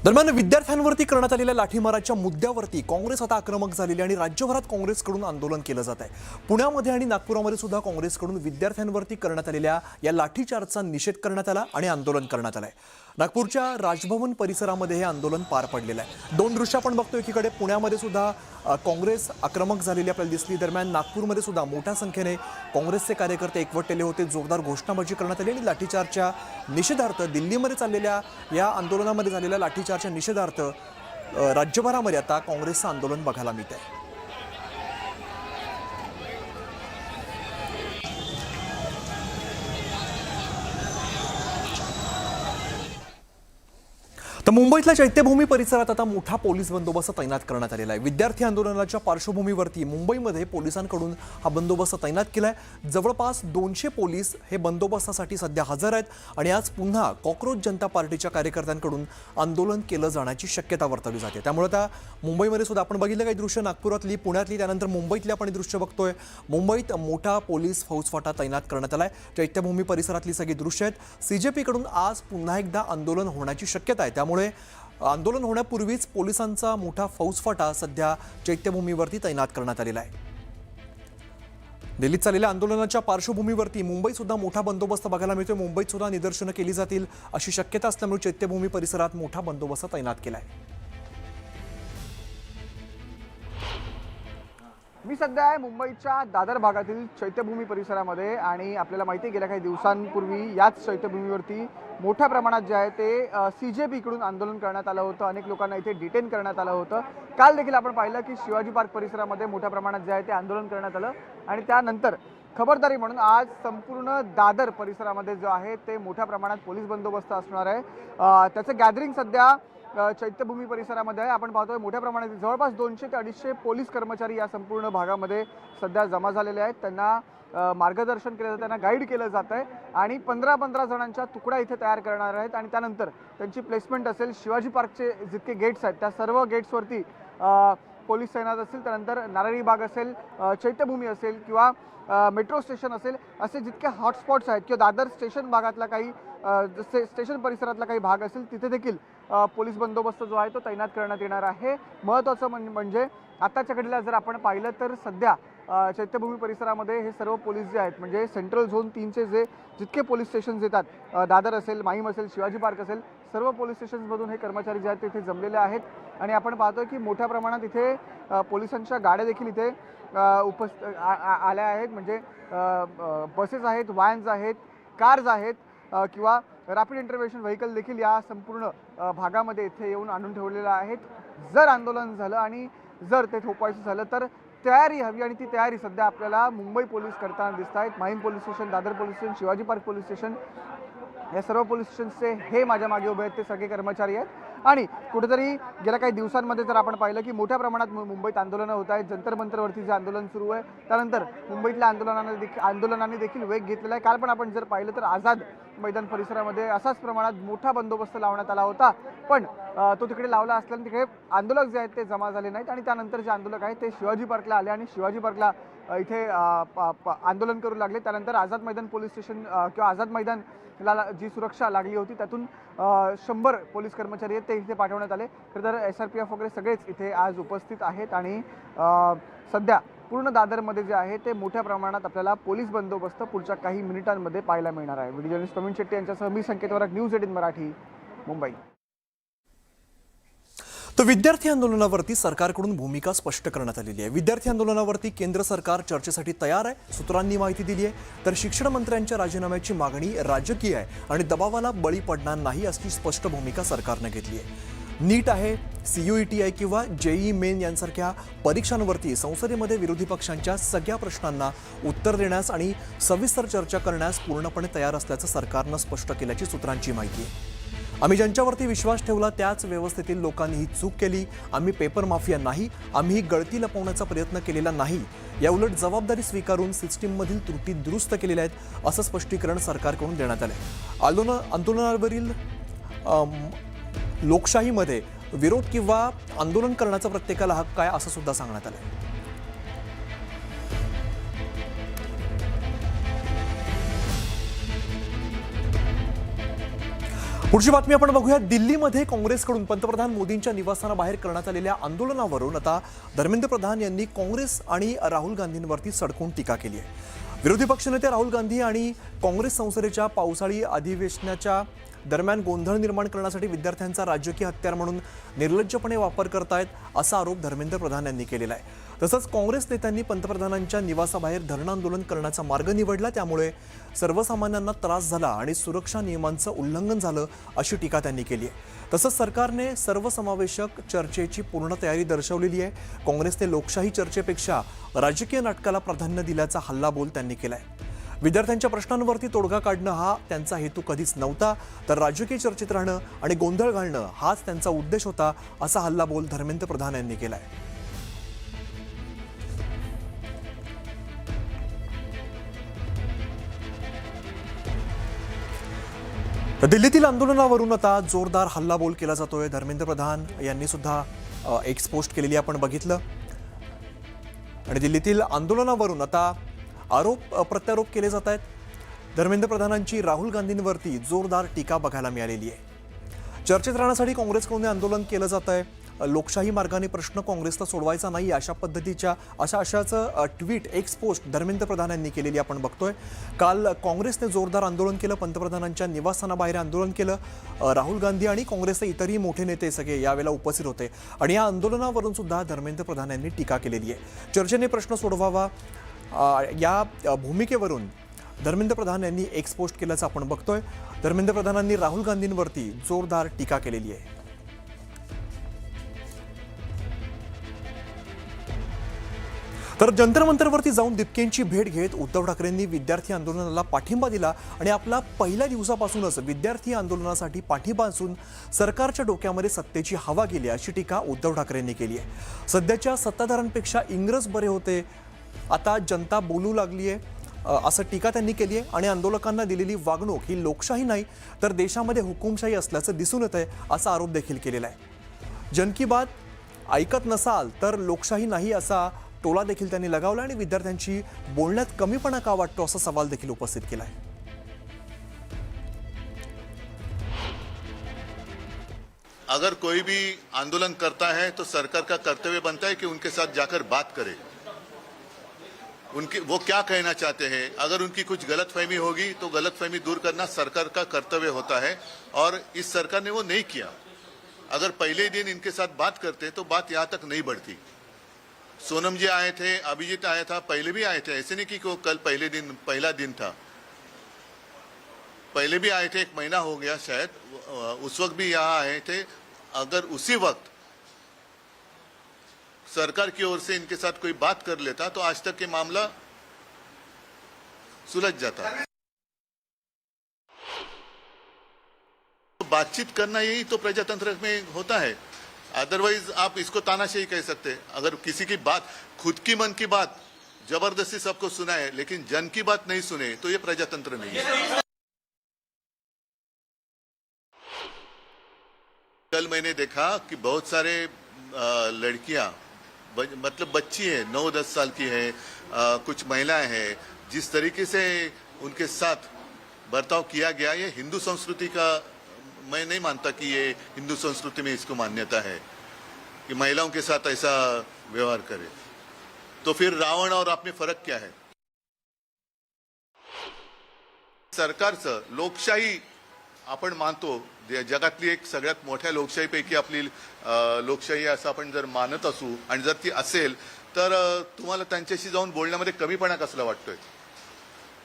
दरम्यान विद्यार्थ्यांवरती करण्यात आलेल्या लाठीमाराच्या मुद्द्यावरती काँग्रेस आता आक्रमक झालेली आणि राज्यभरात काँग्रेसकडून आंदोलन केलं जात आहे। पुण्यामध्ये आणि नागपुरामध्ये सुद्धा काँग्रेसकडून विद्यार्थ्यांवरती करण्यात आलेल्या या लाठीचार्जचा निषेध करण्यात आला आणि आंदोलन करण्यात आलंय। नागपूरच्या राजभवन परिसरामध्ये हे आंदोलन पार पडलेलं आहे। दोन दृश्य आपण बघतो, एकीकडे पुण्यामध्ये सुद्धा काँग्रेस आक्रमक झालेली आपल्याला दिसली। दरम्यान नागपूरमध्ये सुद्धा मोठ्या संख्येने काँग्रेसचे कार्यकर्ते एकवटलेले होते, जोरदार घोषणाबाजी करण्यात आली आणि लाठीचार्जच्या निषेधार्थ दिल्लीमध्ये चाललेल्या या आंदोलनामध्ये झालेल्या लाठीचार्जच्या निषेधार्थ राज्यभरामध्ये आता काँग्रेसचं आंदोलन बघायला मिळत आहे। तर मुंबईतल्या चैत्यभूमी परिसरात आता मोठा पोलीस बंदोबस्त तैनात करण्यात आलेला आहे। विद्यार्थी आंदोलनाच्या पार्श्वभूमीवरती मुंबईमध्ये पोलिसांकडून हा बंदोबस्त तैनात केलाय। जवळपास 200 पोलीस हे बंदोबस्तासाठी सध्या हजर आहेत आणि आज पुन्हा कॉकरोच जनता पार्टीच्या कार्यकर्त्यांकडून आंदोलन केलं जाण्याची शक्यता वर्तवली जाते। त्यामुळे आता मुंबईमध्ये सुद्धा आपण बघितलं काही दृश्य, नागपुरातली, पुण्यातली, त्यानंतर मुंबईतली आपण दृश्य बघतोय। मुंबईत मोठा पोलीस फौजफाटा तैनात करण्यात आलाय। चैत्यभूमी परिसरातली सगळी दृश्य आहेत। सीजेपीकडून आज पुन्हा एकदा आंदोलन होण्याची शक्यता आहे, त्यामुळे आंदोलन होण्यापूर्वीच पोलिसांचा मोठा फौजफाटा सध्या चैत्यभूमीवरती तैनात करण्यात आलेला आहे। दिल्लीत चाललेल्या आंदोलनाच्या पार्श्वभूमीवरती मुंबईत सुद्धा मोठा बंदोबस्त बघायला मिळतोय। मुंबईत सुद्धा निदर्शनं केली जातील अशी शक्यता असल्यामुळे चैत्यभूमी परिसरात मोठा बंदोबस्त तैनात केलाय। मी सध्या आहे मुंबईच्या दादर भागातील चैत्यभूमी परिसरामध्ये आणि आपल्याला माहिती आहे गेल्या काही दिवसांपूर्वी याच चैत्यभूमीवरती मोठ्या प्रमाणात जे आहे ते सीजेपीकडून आंदोलन करण्यात आलं होतं। अनेक लोकांना इथे डिटेन करण्यात आलं होतं। काल देखील आपण पाहिलं की शिवाजी पार्क परिसरामध्ये मोठ्या प्रमाणात जे आहे ते आंदोलन करण्यात आलं आणि त्यानंतर खबरदारी म्हणून आज संपूर्ण दादर परिसरामध्ये जो आहे ते मोठ्या प्रमाणात पोलीस बंदोबस्त असणार आहे। त्याचं गॅदरिंग सध्या चैत्यभूमी परिसरामध्ये आहे। आपण पाहतोय मोठ्या प्रमाणात जवळपास 200 ते 250 पोलीस कर्मचारी या संपूर्ण भागामध्ये सध्या जमा झालेले आहेत। त्यांना मार्गदर्शन केलं जातं, त्यांना गाईड केलं जात आहे आणि 15-15 जणांच्या तुकड्या इथे तयार करणार आहेत आणि त्यानंतर त्यांची प्लेसमेंट असेल। शिवाजी पार्कचे जितके गेट्स आहेत त्या सर्व गेट्सवरती पोलीस तैनात असतील। त्यानंतर नारळी बाग असेल, चैत्यभूमी असेल किंवा मेट्रो स्टेशन असेल, असे जितके हॉटस्पॉट्स आहेत किंवा दादर स्टेशन भागातला काही स्टेशन परिसरातला काही भाग असेल तिथे देखील पोलीस बंदोबस्त जो आहे तो तैनात करण्यात येणार आहे। महत्त्वाचं म्हणजे आताच्या घडीला जर आपण पाहिलं तर सध्या चैत्यभूमी परिसरामध्ये हे सर्व पोलीस जे आहेत म्हणजे सेंट्रल झोन 3चे जितके पोलीस स्टेशन्स येतात, दादर असेल, माहीम असेल, शिवाजी पार्क असेल, सर्व पोलीस स्टेशन्समधून हे कर्मचारी जे आहेत ते इथे जमलेले आहेत आणि आपण पाहतोय की मोठ्या प्रमाणात इथे पोलिसांच्या गाड्या देखील इथे आल्या आहेत। म्हणजे बसेस आहेत, व्हॅन्स आहेत, कार्स आहेत किंवा रॅपिड इंटरव्हेन्शन व्हेकल देखील या संपूर्ण भागामध्ये इथे येऊन आणून ठेवलेल्या आहेत। जर आंदोलन झालं आणि जर ते थोपवायचं झालं तर तयारी हवी आणि ती तयारी सध्या आपल्याला मुंबई पोलीस करताना दिसत आहेत। Mahim police station, Dadar police station, Shivaji park police station, या सर्व पोलीस स्टेशनचे हे माझ्या मागे उभे आहेत ते सगळे कर्मचारी आहेत आणि कुठेतरी गेल्या काही दिवसांमध्ये जर आपण पाहिलं की मोठ्या प्रमाणात मुंबईत आंदोलनं होत आहेत। जंतर मंतरवरती जे आंदोलन सुरू आहे त्यानंतर मुंबईतल्या आंदोलनाने देखील वेग घेतलेला आहे। काल पण आपण जर पाहिलं तर आझाद मैदान परिसरामध्ये असाच प्रमाणात मोठा बंदोबस्त लावण्यात आला होता, पण तो तिकडे लावला असल्याने तिकडे आंदोलक जे आहेत ते जमा झाले नाहीत आणि त्यानंतर जे आंदोलक आहेत ते शिवाजी पार्कला आले आणि शिवाजी पार्कला इथे आंदोलन करू लागले। त्यानंतर आझाद मैदान पोलीस स्टेशन किंवा आझाद मैदानला जी सुरक्षा लागली होती त्यातून 100 पोलीस कर्मचारी आहेत ते इथे पाठवण्यात आले। खरं तर SRPF वगैरे सगळेच इथे आज उपस्थित आहेत आणि सध्या पूर्ण दादरमध्ये जे आहे ते मोठ्या प्रमाणात आपल्याला पोलीस बंदोबस्त पुढच्या काही मिनिटांमध्ये पाहायला मिळणार आहे। व्हिडिओ जर्नलिस्ट प्रवीण शेट्टी यांच्यासह मी संकेत वराक, न्यूज 18 मराठी, मुंबई। तर विद्यार्थी आंदोलनावरती सरकारकडून भूमिका स्पष्ट करण्यात आलेली आहे। विद्यार्थी आंदोलनावरती केंद्र सरकार चर्चेसाठी तयार आहे, सूत्रांनी माहिती दिली आहे। तर शिक्षण मंत्र्यांच्या राजीनाम्याची मागणी राजकीय आहे आणि दबावाला बळी पडणार नाही अशी स्पष्ट भूमिका सरकारने घेतली आहे। नीट आहे, CUET आहे किंवा JEE मेन यांसारख्या परीक्षांवरती संसदेमध्ये विरोधी पक्षांच्या सगळ्या प्रश्नांना उत्तर देण्यास आणि सविस्तर चर्चा करण्यास पूर्णपणे तयार असल्याचं सरकारनं स्पष्ट केल्याची सूत्रांची माहिती आहे। आम्ही ज्यांच्यावरती विश्वास ठेवला त्याच व्यवस्थेतील लोकांनी ही चूक केली। आम्ही पेपर माफिया नाही, आम्ही ही गळती लपवण्याचा प्रयत्न केलेला नाही। याउलट जबाबदारी स्वीकारून सिस्टीममधील त्रुटी दुरुस्त केलेल्या आहेत असं स्पष्टीकरण सरकारकडून देण्यात आलं। आंदोलनावरील लोकशाहीमध्ये विरोध किंवा आंदोलन करण्याचा प्रत्येकाला हक्क आहे असं सुद्धा सांगण्यात आलं। पुढची बातमी आपण बघूया. दिल्लीमध्ये काँग्रेसकडून पंतप्रधान मोदींच्या निवासस्थानाबाहेर करण्यात आलेल्या आंदोलनावरून आता धर्मेंद्र प्रधान यांनी काँग्रेस आणि राहुल गांधींवरती सडकून टीका केली आहे. विरोधी पक्षनेते राहुल गांधी आणि काँग्रेस संसदेच्या पावसाळी अधिवेशनाच्या दरम्यान गोंधळ निर्माण करण्यासाठी विद्यार्थ्यांचा राजकीय हत्यार म्हणून निर्लज्जपणे वापर करतायत असा आरोप धर्मेंद्र प्रधान यांनी केलेला आहे. तसंच काँग्रेस नेत्यांनी पंतप्रधानांच्या निवासाबाहेर धरणं आंदोलन करण्याचा मार्ग निवडला, त्यामुळे सर्वसामान्यांना त्रास झाला आणि सुरक्षा नियमांचं उल्लंघन झालं अशी टीका त्यांनी केली आहे. तसंच सरकारने सर्वसमावेशक चर्चेची पूर्ण तयारी दर्शवलेली आहे. काँग्रेसने लोकशाही चर्चेपेक्षा राजकीय नाटकाला प्राधान्य दिल्याचा हल्लाबोल त्यांनी केलाय. विद्यार्थ्यांच्या प्रश्नांवरती तोडगा काढणं हा त्यांचा हेतू कधीच नव्हता, तर राजकीय चर्चेत राहणं आणि गोंधळ घालणं हाच त्यांचा उद्देश होता असा हल्लाबोल धर्मेंद्र प्रधान यांनी केलाय. दिल्लीतील आंदोलनावरून आता जोरदार हल्लाबोल केला जातोय. धर्मेंद्र प्रधान यांनी सुद्धा एक्स पोस्ट केलेली आपण बघितलं आणि दिल्लीतील आंदोलनावरून आता आरोप प्रत्यारोप केले जात आहेत. धर्मेंद्र प्रधानांची राहुल गांधींवरती जोरदार टीका बघायला मिळालेली आहे. चर्चेत राहण्यासाठी काँग्रेसकडून आंदोलन केलं जात आहे. लोकशाही मार्गाने प्रश्न काँग्रेसला सोडवायचा नाही अशा पद्धतीच्या अशाचं tweet x post Dharmendra Pradhan यांनी केलेली आपण बघतोय. काल काँग्रेसने जोरदार आंदोलन केलं, पंतप्रधानांच्या निवासस्थानाबाहेर आंदोलन केलं. राहुल गांधी आणि काँग्रेसचे इतरही मोठे नेते सगळे यावेळेला उपस्थित होते आणि या आंदोलनावरून सुद्धा धर्मेंद्र प्रधान यांनी टीका केलेली आहे. चर्चेने प्रश्न सोडवावा या भूमिकेवरून धर्मेंद्र प्रधान यांनी एक्स पोस्ट केल्याचं आपण बघतोय. धर्मेंद्र प्रधानांनी राहुल गांधींवरती जोरदार टीका केलेली आहे. तर जंतर मंतरवरती जाऊन दिपकेंची भेट घेत उद्धव ठाकरेंनी विद्यार्थी आंदोलनाला पाठिंबा दिला आणि आपला पहिल्या दिवसापासूनच विद्यार्थी आंदोलनासाठी पाठिंबा असून सरकारच्या डोक्यामध्ये सत्तेची हवा गेली अशी टीका उद्धव ठाकरेंनी केली आहे. सध्याच्या सत्ताधाऱ्यांपेक्षा इंग्रज बरे होते, आता जनता बोलू लागली आहे असं टीका त्यांनी केली आहे आणि आंदोलकांना दिलेली वागणूक ही लोकशाही नाही तर देशामध्ये हुकुमशाही असल्याचं दिसून येत आहे असा आरोप देखील केलेला आहे. जन की बात ऐकत नसाल तर लोकशाही नाही असा टोला देखील त्यांनी लगावला आणि विद्यार्थ्यांची बोलण्यात कमीपणा का वाटतो असा सवाल देखील उपस्थित केला आहे. अगर कोई भी आंदोलन करता है तो सरकार का कर्तव्य बनता है कि उनके साथ जाकर बात करे, उनकी वो क्या कहना चाहते हैं. अगर उनकी कुछ गलतफहमी होगी तो गलतफहमी दूर करना सरकार का कर्तव्य होता है और इस सरकार ने वो नहीं किया. अगर पहले दिन इनके साथ बात करते तो बात यहाँ तक नहीं बढ़ती. सोनम जी आए थे, अभिजीत आया था, पहले भी आए थे, ऐसे नहीं कि कल पहला दिन था, पहले भी आए थे, एक महीना हो गया शायद, उस वक्त भी यहाँ आए थे. अगर उसी वक्त सरकार की ओर से इनके साथ कोई बात कर लेता तो आज तक ये मामला सुलझ जाता. तो बातचीत करना यही तो प्रजातंत्र में होता है. अदरवाइज आप इसको तानाशाही कह सकते हैं. अगर किसी की बात, खुद की मन की बात जबरदस्ती सबको सुनाए लेकिन जन की बात नहीं सुने तो ये प्रजातंत्र नहीं है. कल मैंने देखा कि बहुत सारे लड़कियां, मतलब बच्ची है 9-10 साल की है, कुछ महिलाएं हैं, जिस तरीके से उनके साथ बर्ताव किया गया, ये हिंदू संस्कृति का, मैं नहीं मानता कि ये हिंदू संस्कृति में इसको मान्यता है कि महिलाओं के साथ ऐसा व्यवहार करे. तो फिर रावण और आप में फरक क्या है. सरकारचं लोकशाही आपण मानतो, जगातली एक सगळ्यात मोठ्या लोकशाहीपैकी आपली लोकशाही असं आपण जर मानत असू आणि जर ती असेल तर तुम्हाला त्यांच्याशी जाऊन बोलण्यामध्ये कमीपणा कसला वाटतोय.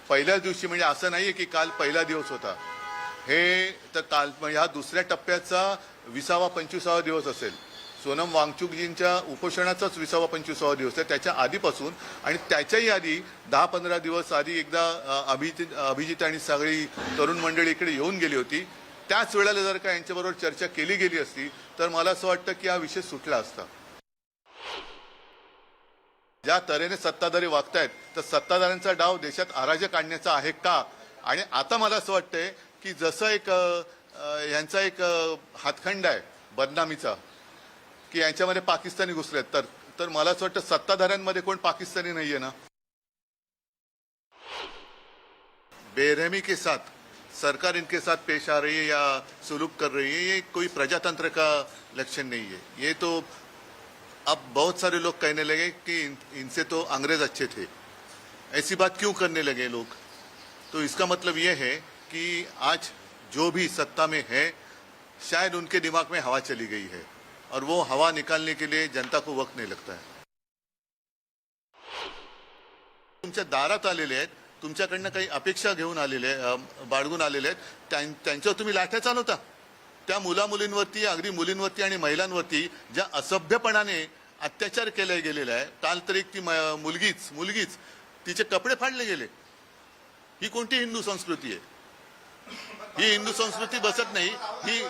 पहिल्याच दिवशी, म्हणजे असं नाहीये की काल पहिला दिवस होता, हे तर काल ह्या दुसऱ्या टप्प्याचा 20वा-25वा दिवस असेल. सोनम वांगचुकजींच्या उपोषणाचाच 20वा-25वा दिवस आहे. त्याच्या आधीपासून आणि त्याच्याही आधी 10-15 दिवस आधी एकदा अभिजित आणि सगळी तरुण मंडळी इकडे येऊन गेली होती. त्याच वेळेला जर का यांच्याबरोबर चर्चा केली गेली असती तर मला असं वाटतं की हा विषय सुटला असता. ज्या तऱ्हेने सत्ताधारी वागतायत तर सत्ताधाऱ्यांचा डाव देशात अराजक आणण्याचा आहे का. आणि आता मला असं वाटतंय की जसं एक यांचा एक हातखंड आहे बदनामीचा की यांच्यामध्ये पाकिस्तानी घुसलेत, तर मला असं वाटतं सत्ताधाऱ्यांमध्ये कोण पाकिस्तानी नाहीये ना. बेरहमी के साथ सरकार इनके साथ पेश आ रही है या सुलूक कर रही है, ये कोई प्रजातंत्र का लक्षण नहीं है। ये तो अब बहुत सारे लोग कहने लगे कि इनसे तो अंग्रेज अच्छे थे, ऐसी बात क्यों करने लगे लोग। तो इसका मतलब ये है कि आज जो भी सत्ता में है शायद उनके दिमाग में हवा चली गई है और वो हवा निकालने के लिए जनता को वक्त नाही लगता है। तुमच्या दारात आलेले आहेत, तुमच्याकडनं काही अपेक्षा घेऊन आलेले बाळगून आलेले आहेत, त्यांच्यावर तुम्ही लाठ्या चालवता। त्या मुलामुलींवरती, अगदी मुलींवरती आणि महिलांवरती ज्या असभ्यपणाने अत्याचार केले गेलेला आहे, काल तर एक ती मुलगीच तिचे कपडे फाडले गेले। ही कोणती हिंदू संस्कृती आहे? ही हिंदू संस्कृती बसत नाही। ही